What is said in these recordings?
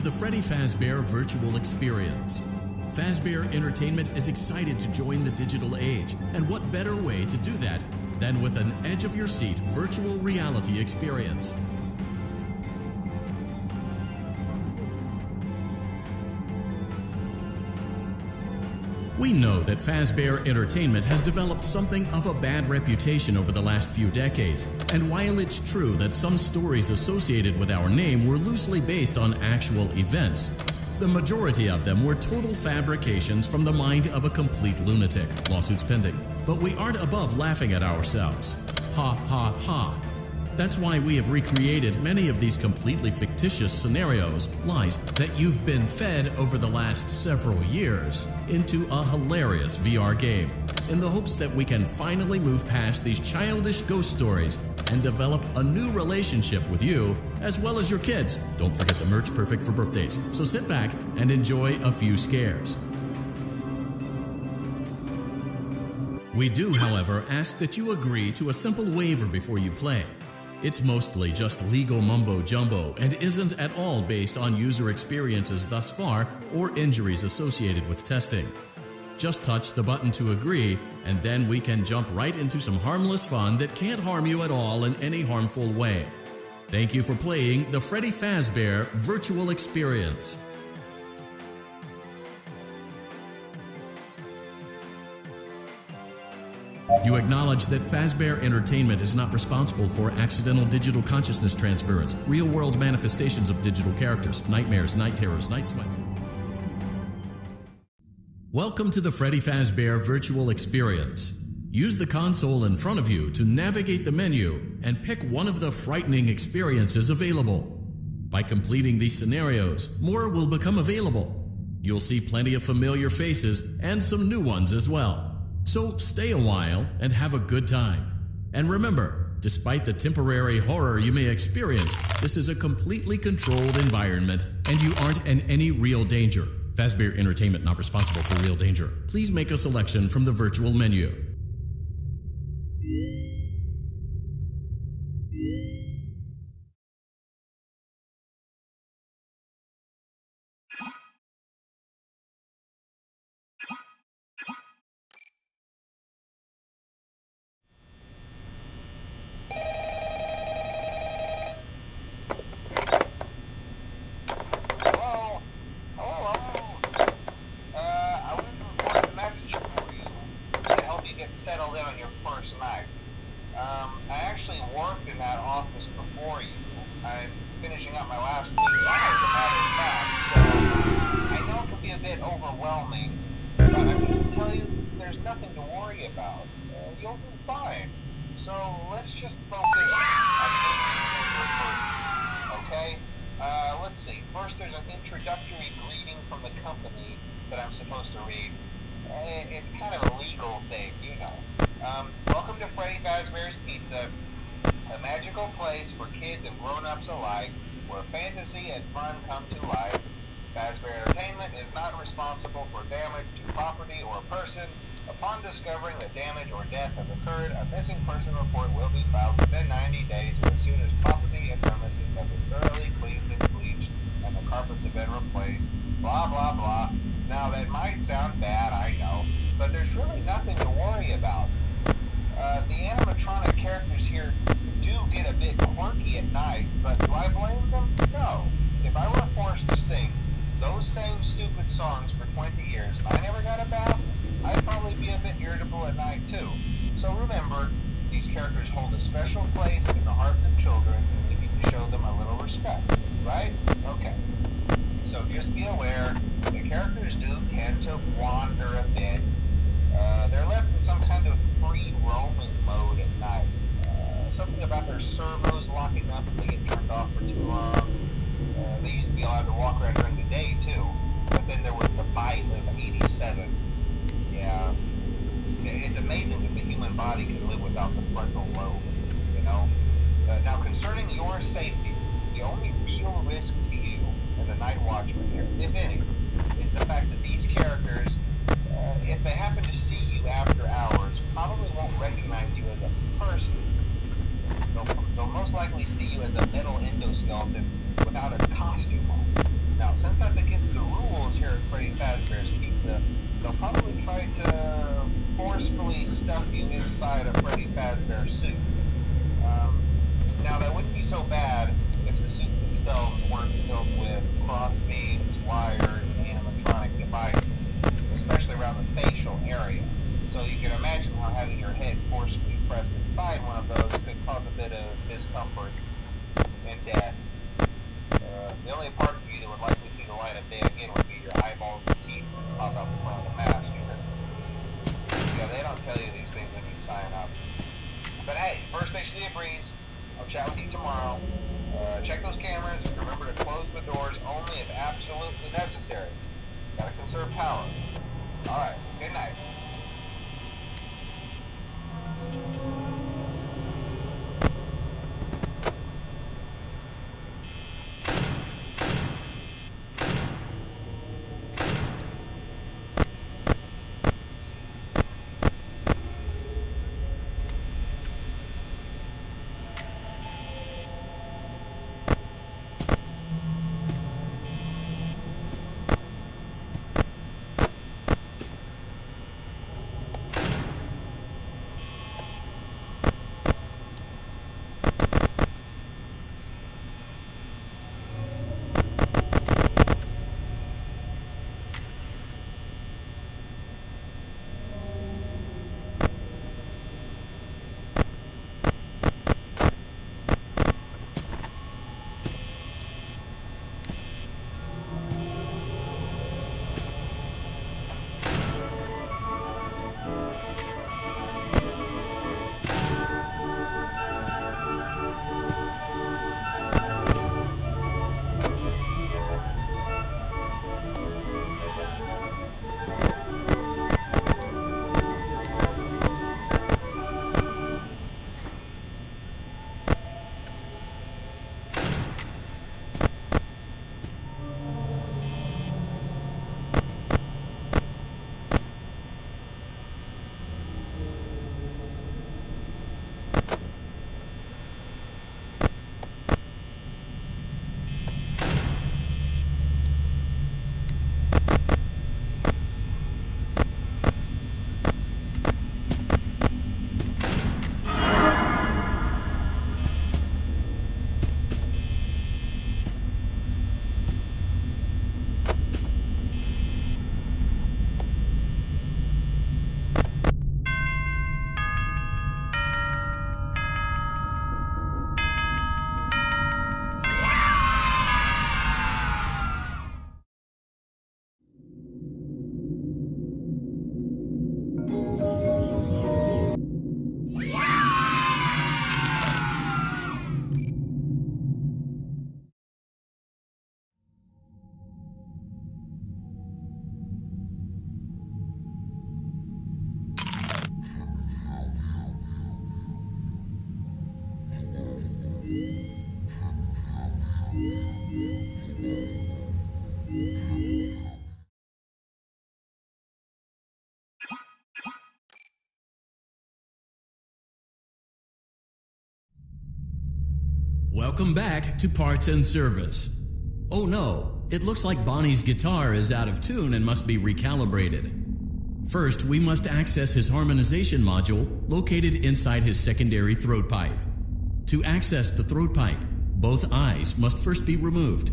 to the Freddy Fazbear virtual experience. Fazbear Entertainment is excited to join the digital age, and what better way to do that than with an edge-of-your-seat virtual reality experience. We know that Fazbear Entertainment has developed something of a bad reputation over the last few decades, and while it's true that some stories associated with our name were loosely based on actual events, the majority of them were total fabrications from the mind of a complete lunatic, lawsuits pending. But we aren't above laughing at ourselves. Ha ha ha. That's why we have recreated many of these completely fictitious scenarios, lies that you've been fed over the last several years, into a hilarious VR game, in the hopes that we can finally move past these childish ghost stories and develop a new relationship with you, as well as your kids. Don't forget the merch, perfect for birthdays. So sit back and enjoy a few scares. We do, however, ask that you agree to a simple waiver before you play. It's mostly just legal mumbo-jumbo and isn't at all based on user experiences thus far or injuries associated with testing. Just touch the button to agree, and then we can jump right into some harmless fun that can't harm you at all in any harmful way. Thank you for playing the Freddy Fazbear virtual experience. You acknowledge that Fazbear Entertainment is not responsible for accidental digital consciousness transference, real-world manifestations of digital characters, nightmares, night terrors, night sweats. Welcome to the Freddy Fazbear virtual experience. Use the console in front of you to navigate the menu and pick one of the frightening experiences available. By completing these scenarios, more will become available. You'll see plenty of familiar faces and some new ones as well. So stay a while and have a good time. And remember, despite the temporary horror you may experience, this is a completely controlled environment and you aren't in any real danger. Fazbear Entertainment not responsible for real danger. Please make a selection from the virtual menu. Settled in on your first night. I actually worked in that office before you. I'm finishing up my last week as a matter of fact, so I know it can be a bit overwhelming, but I'm here to tell you there's nothing to worry about. You'll do fine. So let's just focus on making your first, okay? Let's see. First, there's an introductory greeting from the company that I'm supposed to read. It's kind of a legal thing, you know. Welcome to Freddy Fazbear's Pizza, a magical place for kids and grown-ups alike, where fantasy and fun come to life. Fazbear Entertainment is not responsible for damage to property or person. Upon discovering that damage or death has occurred, a missing person report will be filed within 90 days or as soon as property and premises have been thoroughly cleaned and bleached and the carpets have been replaced. Blah, blah, blah. Now, that might sound bad, I know, but there's really nothing to worry about. The animatronic characters here do get a bit quirky at night, but do I blame them? No. If I were forced to sing those same stupid songs for 20 years and I never got a bath, I'd probably be a bit irritable at night, too. So remember, these characters hold a special place in the hearts of children, and we need to show them a little respect, right? Okay. So just be aware, the characters do tend to wander a bit. They're left in some kind of free roaming mode at night. Something about their servos locking up if they get turned off for too long. They used to be allowed to walk around during the day too, but then there was the bite of 87. Yeah, it's amazing that the human body can live without the frontal lobe, you know? Now concerning your safety, the only real risk to you and the night watchman here, if any, is the fact that these characters, if they happen to see you after hours, probably won't recognize you as a person. They'll most likely see you as a metal endoskeleton without its costume on. Now, Now, since that's against the rules here at Freddy Fazbear's Pizza, they'll probably try to forcefully stuff you inside a Freddy Fazbear suit. Now, that wouldn't be so bad if the suits themselves weren't filled with crossbeams, wires, and animatronic devices, especially around the facial area. So you can imagine how having your head forcibly pressed inside one of those could cause a bit of discomfort and death. The only parts of you that would likely see the light of day again would be your eyeballs and teeth that pop out the front of the mask. Yeah, they don't tell you these things when you sign up. But hey, first station of the breeze. I'll chat with you tomorrow. Check those cameras and remember to close the doors only if absolutely necessary. Gotta conserve power. Alright, good night. Welcome back to Parts and Service. Oh no, it looks like Bonnie's guitar is out of tune and must be recalibrated. First, we must access his harmonization module located inside his secondary throat pipe. To access the throat pipe, both eyes must first be removed.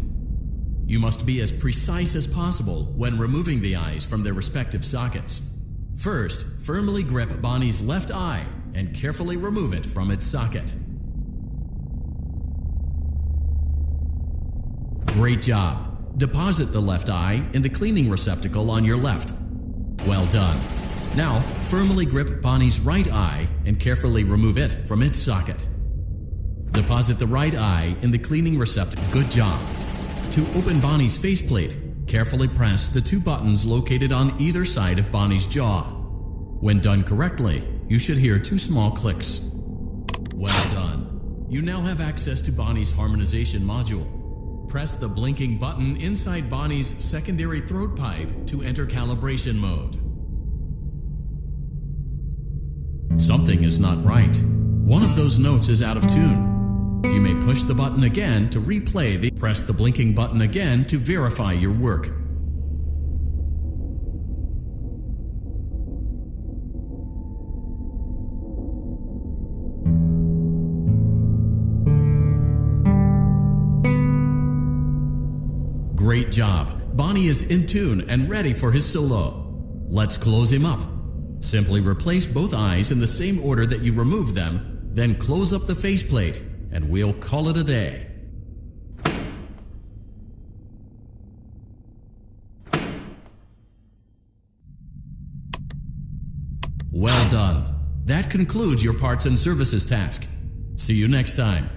You must be as precise as possible when removing the eyes from their respective sockets. First, firmly grip Bonnie's left eye and carefully remove it from its socket. Great job! Deposit the left eye in the cleaning receptacle on your left. Well done. Now, firmly grip Bonnie's right eye and carefully remove it from its socket. Deposit the right eye in the cleaning receptacle. Good job. To open Bonnie's faceplate, carefully press the two buttons located on either side of Bonnie's jaw. When done correctly, you should hear two small clicks. Well done. You now have access to Bonnie's harmonization module. Press the blinking button inside Bonnie's secondary throat pipe to enter calibration mode. Something is not right. One of those notes is out of tune. You may push the button again to replay the. Press the blinking button again to verify your work. Great job! Bonnie is in tune and ready for his solo. Let's close him up. Simply replace both eyes in the same order that you removed them, then close up the faceplate, and we'll call it a day. Well done. That concludes your parts and services task. See you next time.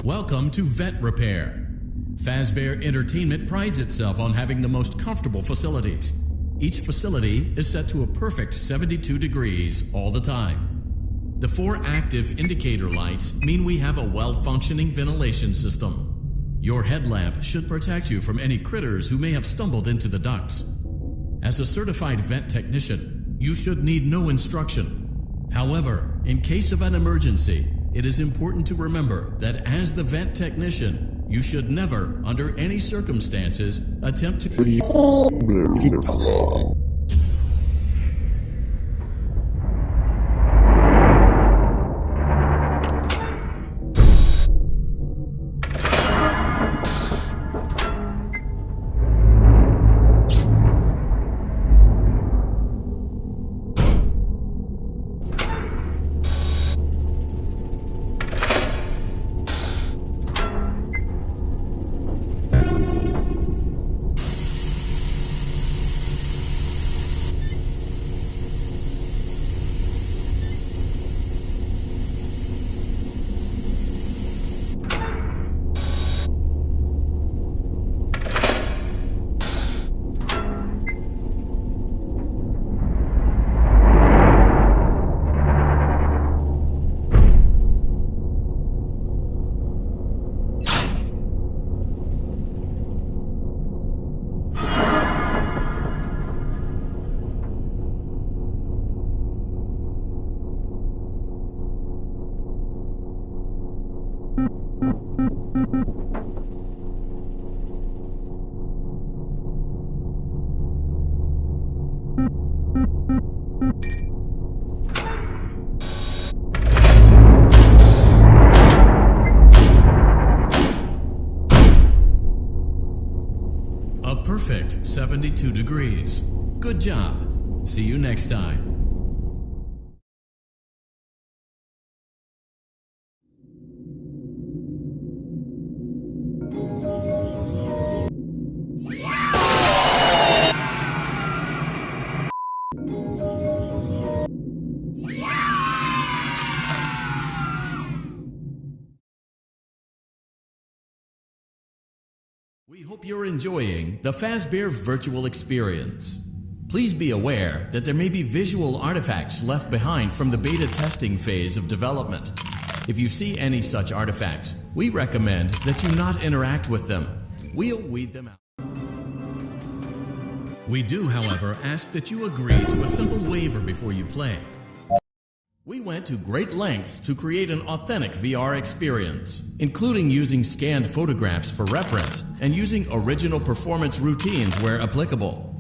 Welcome to Vet Repair. Fazbear Entertainment prides itself on having the most comfortable facilities. Each facility is set to a perfect 72 degrees all the time. The 4 active indicator lights mean we have a well-functioning ventilation system. Your headlamp should protect you from any critters who may have stumbled into the ducts. As a certified vet technician, you should need no instruction. However, in case of an emergency, it is important to remember that as the vent technician, you should never, under any circumstances, attempt to perfect 72 degrees. Good job. See you next time. We hope you're enjoying the Fazbear virtual experience. Please be aware that there may be visual artifacts left behind from the beta testing phase of development. If you see any such artifacts, we recommend that you not interact with them. We'll weed them out. We do, however, ask that you agree to a simple waiver before you play. We went to great lengths to create an authentic VR experience, including using scanned photographs for reference and using original performance routines where applicable.